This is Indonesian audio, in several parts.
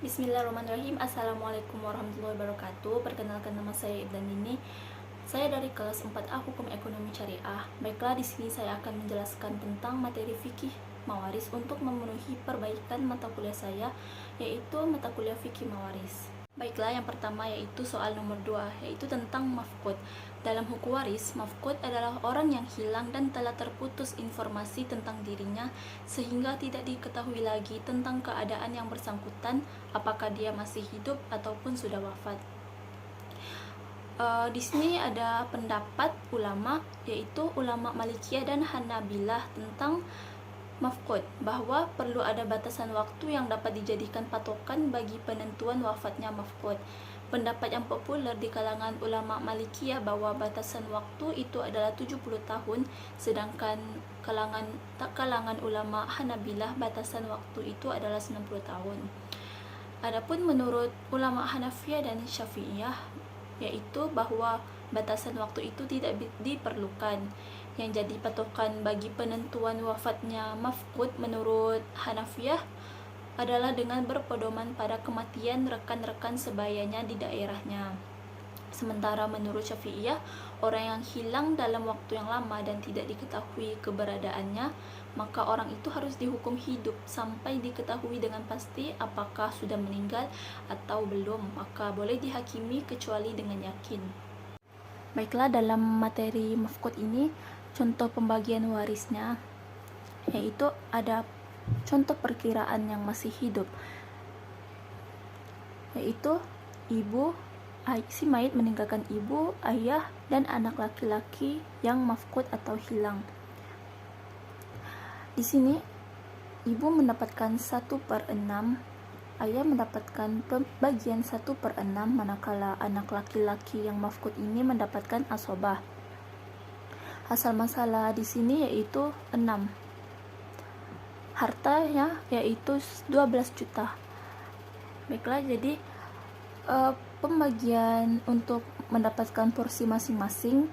Bismillahirrahmanirrahim. Assalamualaikum warahmatullahi wabarakatuh. Perkenalkan, nama saya Ibdan Dini. Saya dari kelas 4A Hukum Ekonomi Syariah. Baiklah, di sini saya akan menjelaskan tentang materi fikih mawaris untuk memenuhi perbaikan mata kuliah saya, yaitu mata kuliah fikih mawaris. Baiklah, yang pertama yaitu soal nomor 2, yaitu tentang mafqud. Dalam hukum waris, mafqud adalah orang yang hilang dan telah terputus informasi tentang dirinya sehingga tidak diketahui lagi tentang keadaan yang bersangkutan, apakah dia masih hidup ataupun sudah wafat. Di sini ada pendapat ulama, yaitu ulama Malikiyah dan Hanabilah tentang mafqud, bahwa perlu ada batasan waktu yang dapat dijadikan patokan bagi penentuan wafatnya mafqud. Pendapat yang populer di kalangan ulama Malikiyah bahwa batasan waktu itu adalah 70 tahun, sedangkan kalangan ulama Hanabilah batasan waktu itu adalah 90 tahun. Adapun menurut ulama Hanafiyah dan Syafi'iyah, yaitu bahwa batasan waktu itu tidak diperlukan. Yang jadi patokan bagi penentuan wafatnya mafqud menurut Hanafiyah adalah dengan berpedoman pada kematian rekan-rekan sebayanya di daerahnya. Sementara menurut Syafi'iyah, orang yang hilang dalam waktu yang lama dan tidak diketahui keberadaannya, maka orang itu harus dihukum hidup sampai diketahui dengan pasti apakah sudah meninggal atau belum, maka boleh dihakimi kecuali dengan yakin. Baiklah, dalam materi mafqud ini, contoh pembagian warisnya, yaitu ada contoh perkiraan yang masih hidup, yaitu ibu, si mayit meninggalkan ibu, ayah, dan anak laki-laki yang mafqud atau hilang. Di sini ibu mendapatkan 1/6, ayah mendapatkan bagian 1/6, manakala anak laki-laki yang mafqud ini mendapatkan asobah. Asal masalah di sini yaitu 6. Hartanya yaitu 12 juta. Baiklah, jadi pembagian untuk mendapatkan porsi masing-masing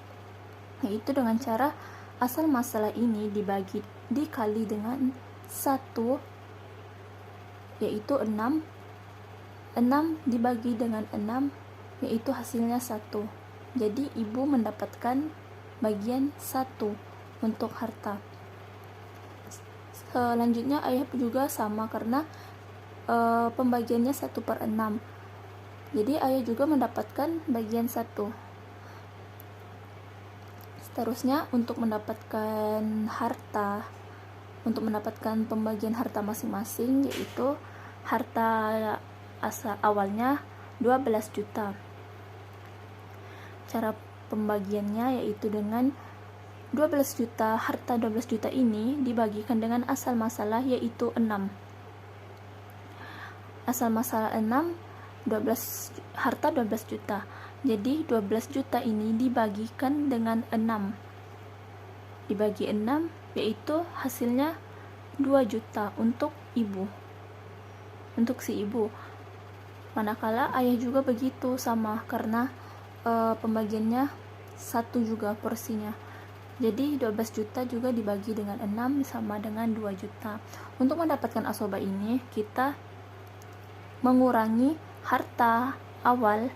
yaitu dengan cara asal masalah ini dikali dengan 1, yaitu 6. 6 dibagi dengan 6 yaitu hasilnya 1. Jadi ibu mendapatkan bagian 1 untuk harta. Selanjutnya ayah juga sama, karena pembagiannya 1/6. Jadi ayah juga mendapatkan bagian 1. Seterusnya untuk mendapatkan harta, untuk mendapatkan pembagian harta masing-masing, yaitu harta asal awalnya 12 juta. Cara pembagiannya yaitu dengan 12 juta, harta 12 juta ini dibagikan dengan asal masalah yaitu 6. Asal masalah 6, harta 12 juta. Jadi 12 juta ini dibagikan dengan 6. Dibagi 6 yaitu hasilnya 2 juta untuk ibu. Untuk si ibu. Manakala ayah juga begitu, sama, karena pembagiannya 1 juga porsinya. Jadi 12 juta juga dibagi dengan 6 sama dengan 2 juta. Untuk mendapatkan asobah ini, kita mengurangi harta awal,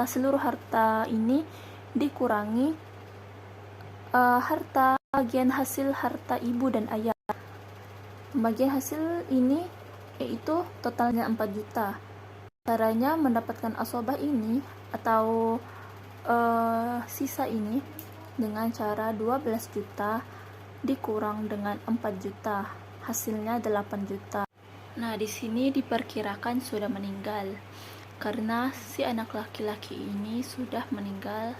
seluruh harta ini dikurangi harta bagian hasil harta ibu dan ayah. Bagian hasil ini yaitu totalnya 4 juta. Caranya mendapatkan asobah ini atau sisa ini dengan cara 12 juta dikurang dengan 4 juta, hasilnya 8 juta. Nah, di sini diperkirakan sudah meninggal karena si anak laki-laki ini sudah meninggal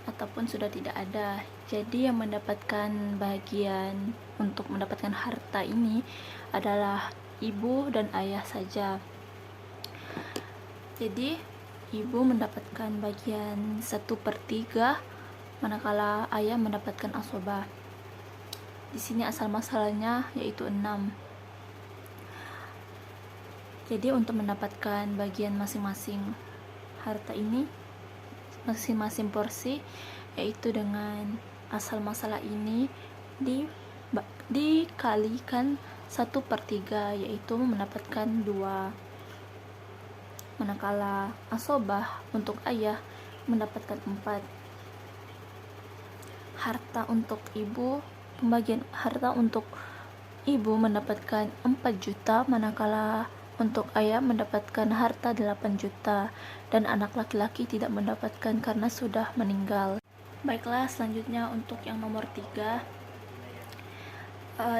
ataupun sudah tidak ada. Jadi yang mendapatkan bagian untuk mendapatkan harta ini adalah ibu dan ayah saja. Jadi ibu mendapatkan bagian 1/3, manakala ayah mendapatkan asobah. Di sini asal masalahnya yaitu 6. Jadi untuk mendapatkan bagian masing-masing harta ini, masing-masing porsi, yaitu dengan asal masalah ini dikalikan 1/3, yaitu mendapatkan 2. manakala asobah untuk ayah mendapatkan 4. Pembagian harta untuk ibu mendapatkan 4 juta, manakala untuk ayah mendapatkan harta 8 juta, dan anak laki-laki tidak mendapatkan karena sudah meninggal. Baiklah, selanjutnya untuk yang nomor 3.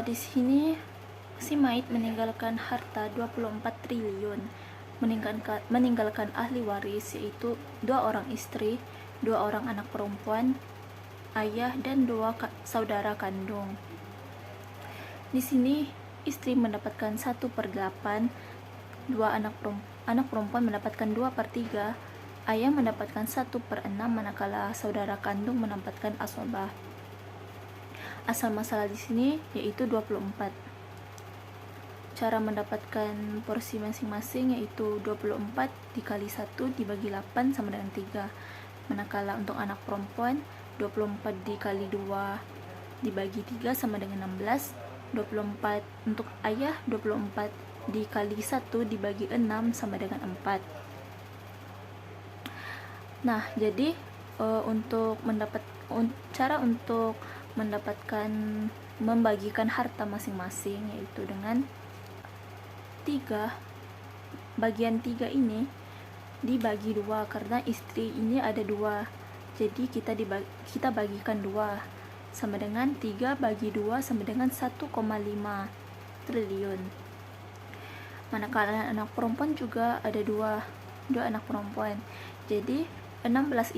Di sini si mayit meninggalkan harta 24 triliun, meninggalkan ahli waris yaitu 2 orang istri, 2 orang anak perempuan, ayah, dan 2 saudara kandung. Di sini istri mendapatkan 1/8, 2 anak perempuan mendapatkan 2/3, ayah mendapatkan 1/6, manakala saudara kandung mendapatkan asobah. Asal masalah di sini yaitu 24. Cara mendapatkan porsi masing-masing yaitu 24 dikali 1 dibagi 8 sama dengan 3. Manakala untuk anak perempuan 24 dikali 2 dibagi 3 sama dengan 16. 24 untuk ayah, 24 dikali 1 dibagi 6 sama dengan 4. Nah, jadi cara untuk mendapatkan membagikan harta masing-masing yaitu dengan 3, bagian 3 ini dibagi 2 karena istri ini ada 2, jadi kita bagikan 2 sama dengan 3 bagi 2 sama dengan 1,5 triliun. Manakala anak perempuan juga ada 2 anak perempuan, jadi 16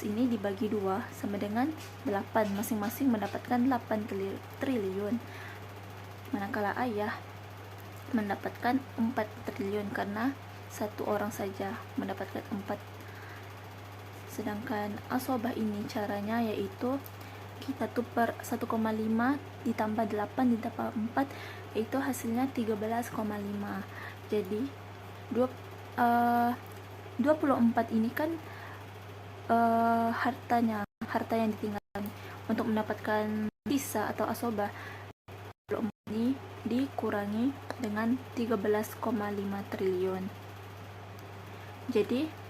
ini dibagi 2 sama dengan 8, masing-masing mendapatkan 8 triliun. Manakala ayah mendapatkan 4 triliun karena 1 orang saja mendapatkan 4. Sedangkan asobah ini caranya yaitu kita tukar 1,5 ditambah 8 ditambah 4 yaitu hasilnya 13,5. Jadi 24 ini kan harta yang ditinggalkan. Untuk mendapatkan sisa atau asobah, 24 ini dikurangi dengan 13,5 triliun. Jadi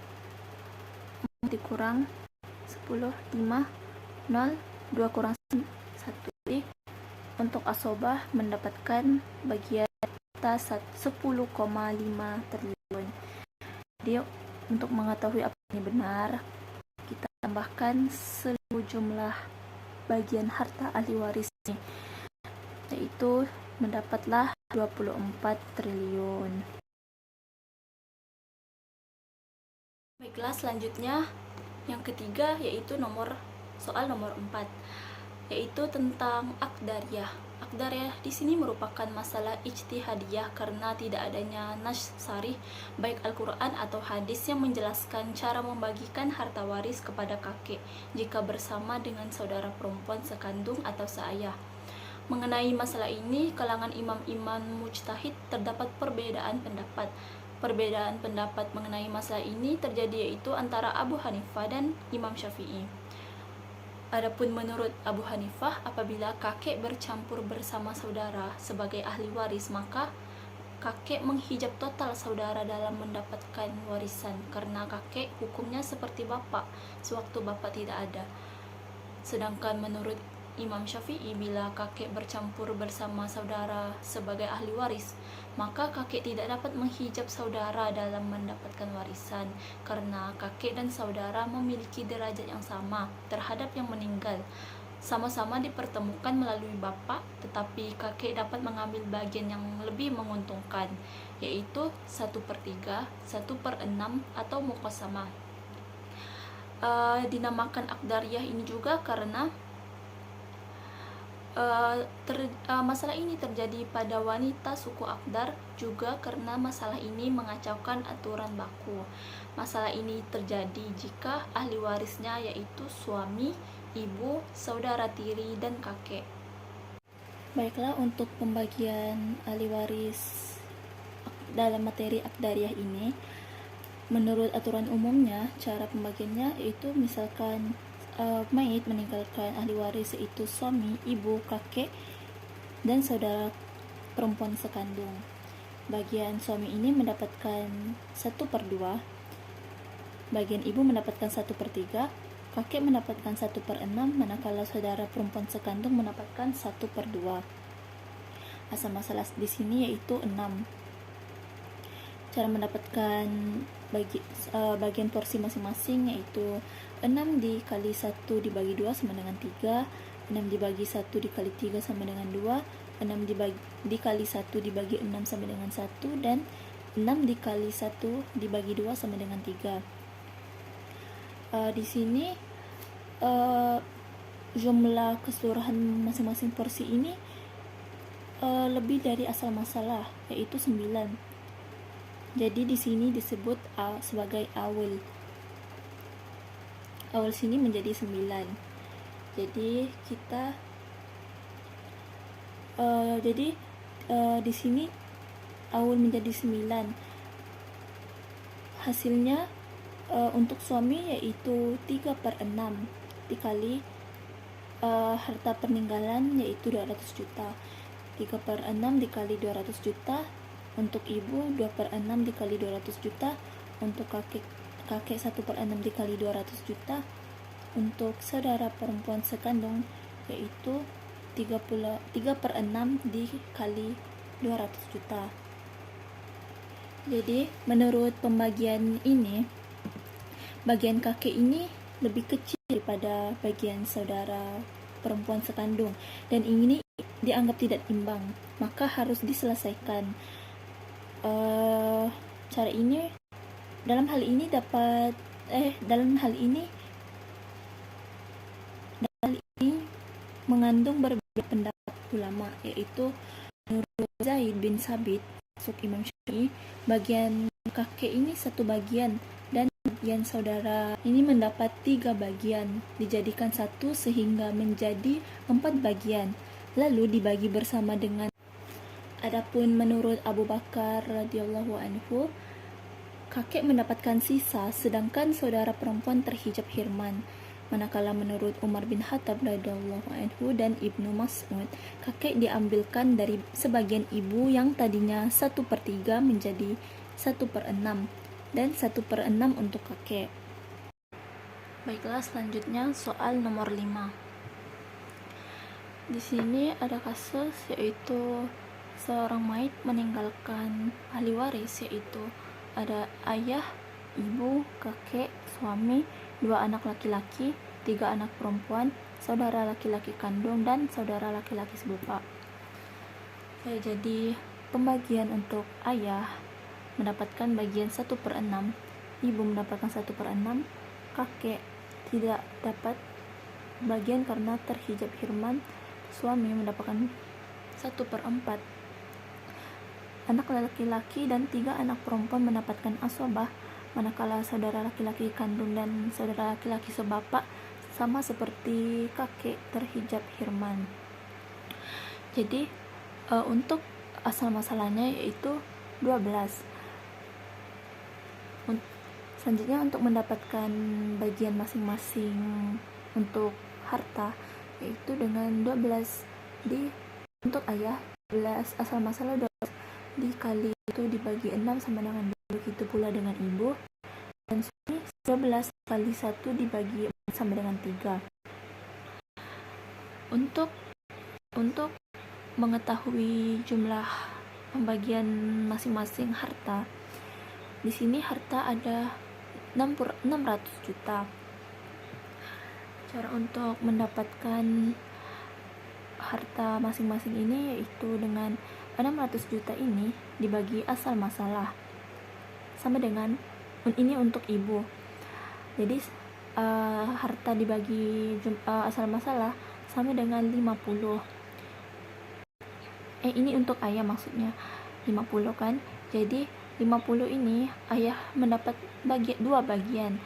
dikurang 10, 5, 0, 2 kurang 1. Jadi untuk asobah mendapatkan bagian harta 10,5 triliun. Jadi untuk mengetahui apa ini benar, kita tambahkan seluruh jumlah bagian harta ahli waris ini, yaitu mendapatlah 24 triliun. Baiklah, selanjutnya yang ketiga yaitu soal nomor 4, yaitu tentang akdariyah. Akdariyah di sini merupakan masalah ijtihadiyah karena tidak adanya nas sharih baik Al-Qur'an atau hadis yang menjelaskan cara membagikan harta waris kepada kakek jika bersama dengan saudara perempuan sekandung atau seayah. Mengenai masalah ini, kalangan imam-imam mujtahid terdapat perbedaan pendapat. Perbedaan pendapat mengenai masalah ini terjadi yaitu antara Abu Hanifah dan Imam Syafi'i. Adapun menurut Abu Hanifah, apabila kakek bercampur bersama saudara sebagai ahli waris, maka kakek menghijab total saudara dalam mendapatkan warisan karena kakek hukumnya seperti bapak sewaktu bapak tidak ada. Sedangkan menurut Imam Syafi'i, bila kakek bercampur bersama saudara sebagai ahli waris, maka kakek tidak dapat menghijab saudara dalam mendapatkan warisan karena kakek dan saudara memiliki derajat yang sama terhadap yang meninggal. Sama-sama dipertemukan melalui bapak, tetapi kakek dapat mengambil bagian yang lebih menguntungkan, yaitu 1/3, 1/6, atau muqasamah. Dinamakan akdariyah ini juga karena masalah ini terjadi pada wanita suku Akdar juga karena masalah ini mengacaukan aturan baku. Masalah ini terjadi jika ahli warisnya yaitu suami, ibu, saudara tiri, dan kakek. Baiklah, untuk pembagian ahli waris dalam materi akdariyah ini, menurut aturan umumnya, cara pembagiannya yaitu misalkan mayit meninggalkan ahli waris yaitu suami, ibu, kakek, dan saudara perempuan sekandung. bagian suami ini mendapatkan 1/2, bagian ibu mendapatkan 1/3, kakek mendapatkan 1/6, manakala saudara perempuan sekandung mendapatkan 1/2. Asal masalah di sini yaitu 6. Cara mendapatkan bagian porsi masing-masing yaitu 6 dikali 1 dibagi 2 sama dengan 3, 6 dibagi 1 dikali 3 sama dengan 2, 6 dikali 1 dibagi 6 sama dengan 1, dan 6 dikali 1 dibagi 2 sama dengan 3. Di sini jumlah keseluruhan masing-masing porsi ini lebih dari asal masalah, yaitu 9. Jadi di sini disebut sebagai awal. Awal sini menjadi 9. Jadi kita di sini awal menjadi 9. Hasilnya untuk suami yaitu 3/6 dikali harta peninggalan yaitu 200 juta. 3/6 dikali 200 juta. Untuk ibu 2/6 dikali 200 juta. Untuk kakek 1/6 dikali 200 juta. Untuk saudara perempuan sekandung yaitu 3/6 dikali 200 juta. Jadi menurut pembagian ini, bagian kakek ini lebih kecil daripada bagian saudara perempuan sekandung, dan ini dianggap tidak imbang, maka harus diselesaikan. Cara ini dalam hal ini mengandung berbeda pendapat ulama, yaitu menurut Zaid bin Sabit masuk Imam Syafi'i, bagian kakek ini 1 bagian dan bagian saudara ini mendapat 3 bagian, dijadikan 1 sehingga menjadi 4 bagian, lalu dibagi bersama dengan. Adapun menurut Abu Bakar radhiyallahu anhu, kakek mendapatkan sisa sedangkan saudara perempuan terhijab hirman. Manakala menurut Umar bin Khattab radhiyallahu anhu dan Ibnu Mas'ud, kakek diambilkan dari sebagian ibu yang tadinya 1/3 menjadi 1/6 dan 1/6 untuk kakek. Baiklah, selanjutnya soal nomor 5. Di sini ada kasus yaitu seorang mayit meninggalkan ahli waris, yaitu ada ayah, ibu, kakek, suami, 2 anak laki-laki, 3 anak perempuan, saudara laki-laki kandung, dan saudara laki-laki sebapak. Jadi pembagian untuk ayah mendapatkan bagian 1/6, ibu mendapatkan 1/6, kakek tidak dapat bagian karena terhijab hirman, suami mendapatkan 1/4, anak laki-laki dan 3 anak perempuan mendapatkan asobah, manakala saudara laki-laki kandung dan saudara laki-laki sebapak sama seperti kakek terhijab hirman. Jadi untuk asal masalahnya yaitu 12. Selanjutnya untuk mendapatkan bagian masing-masing untuk harta yaitu dengan 12 untuk ayah 12, asal masalah 12 dikali itu dibagi 6 sama dengan 2, begitu pula dengan ibu, dan suami 12 kali 1 dibagi 4 sama dengan 3. Untuk mengetahui jumlah pembagian masing-masing harta, di sini harta ada 600 juta. Cara untuk mendapatkan harta masing-masing ini yaitu dengan 600 juta ini dibagi asal masalah sama dengan ini untuk ibu. Jadi harta dibagi asal masalah sama dengan 50. Ini untuk ayah maksudnya 50 kan. Jadi 50 ini ayah mendapat 2 bagian.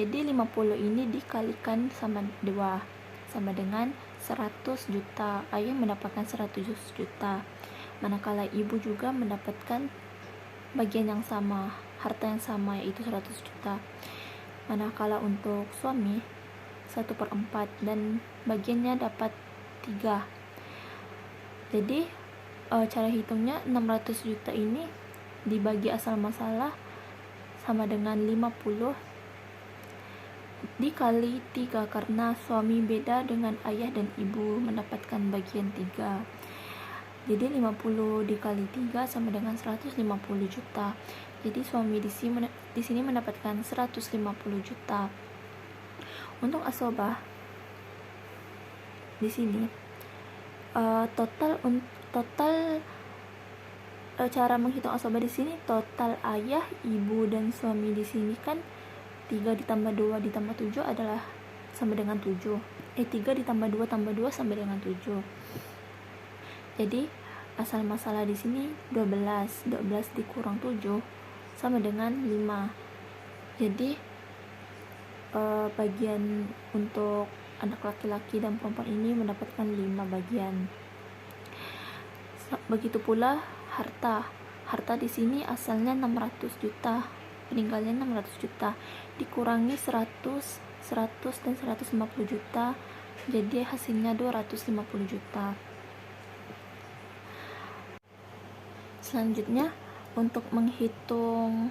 Jadi 50 ini dikalikan sama 2 sama dengan 100 juta. Ayah mendapatkan 100 juta. Manakala ibu juga mendapatkan bagian yang sama, harta yang sama yaitu 100 juta. Manakala untuk suami 1/4 dan bagiannya dapat 3. Jadi cara hitungnya 600 juta ini dibagi asal masalah sama dengan 50 dikali 3 karena suami beda dengan ayah dan ibu mendapatkan bagian 3. Jadi 50 dikali 3 sama dengan 150 juta. Jadi suami di sini mendapatkan 150 juta. Untuk asobah di sini total cara menghitung asobah di sini total ayah, ibu dan suami di sini kan 3 ditambah 2 ditambah 7 adalah sama dengan 7. 3 ditambah 2 tambah 2 sama dengan 7. Jadi asal masalah di sini 12 dikurang 7 sama dengan 5. Jadi bagian untuk anak laki-laki dan perempuan ini mendapatkan 5 bagian. Begitu pula harta di sini asalnya 600 juta, peninggalnya 600 juta dikurangi 100 dan 150 juta, jadi hasilnya 250 juta. Selanjutnya untuk menghitung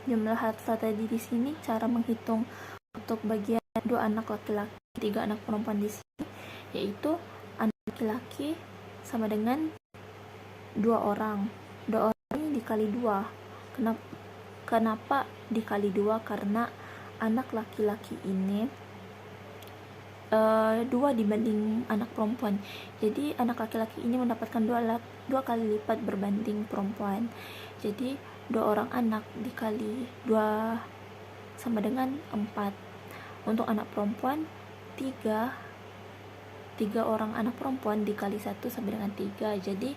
jumlah harta tadi di sini, cara menghitung untuk bagian 2 anak laki-laki, 3 anak perempuan di sini, yaitu anak laki-laki sama dengan 2 orang. 2 orang ini dikali 2. Kenapa dikali 2? Karena anak laki-laki ini 2 dibanding anak perempuan. Jadi anak laki-laki ini mendapatkan 2 kali lipat berbanding perempuan. Jadi 2 orang anak dikali 2 sama dengan 4. Untuk anak perempuan 3 orang anak perempuan dikali 1 sama dengan 3. Jadi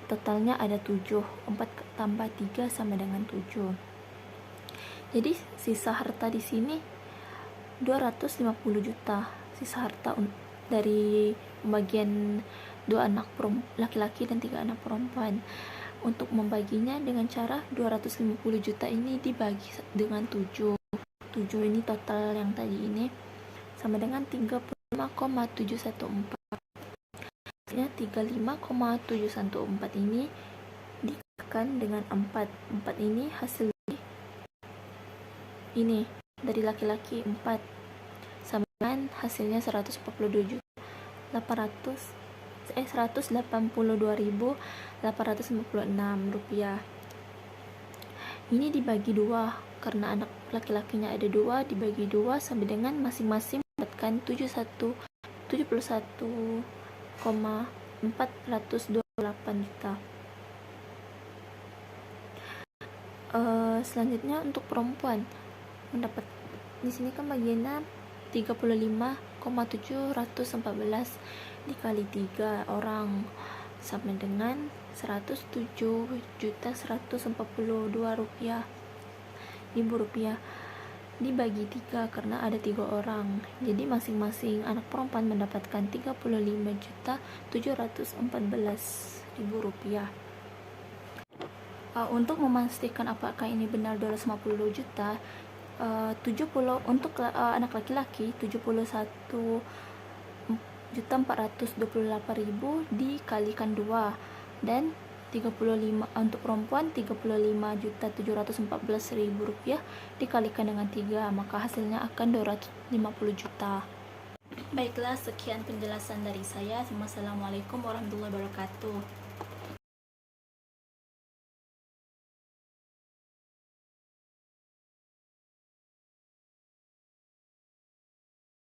totalnya ada 7. 4 tambah 3 sama dengan 7. Jadi sisa harta di sini 250 juta. Sisa harta dari pembagian 2 anak laki-laki dan 3 anak perempuan. Untuk membaginya dengan cara 250 juta ini dibagi dengan 7. 7 ini total yang tadi ini sama dengan 35,714. 35,714 ini dikalikan dengan 4 ini hasil ini dari laki-laki 4 sama dengan hasilnya 182.886 rupiah. Ini dibagi 2 karena anak laki-lakinya ada 2, dibagi 2 sampai dengan masing-masing mendapatkan 71,428 juta. Selanjutnya untuk perempuan mendapat di sini kan bagiannya 35,714 dikali 3 orang sama dengan 107.142 rupiah dibagi 3 karena ada 3 orang. Jadi masing-masing anak perempuan mendapatkan 35.714.000 rupiah. Untuk memastikan apakah ini benar 250 juta, 70 untuk anak laki-laki 71.428.000 dikalikan 2 dan 35 untuk perempuan 35.714.000 rupiah dikalikan dengan 3, maka hasilnya akan 250 juta. Baiklah, sekian penjelasan dari saya. Wassalamualaikum warahmatullahi wabarakatuh.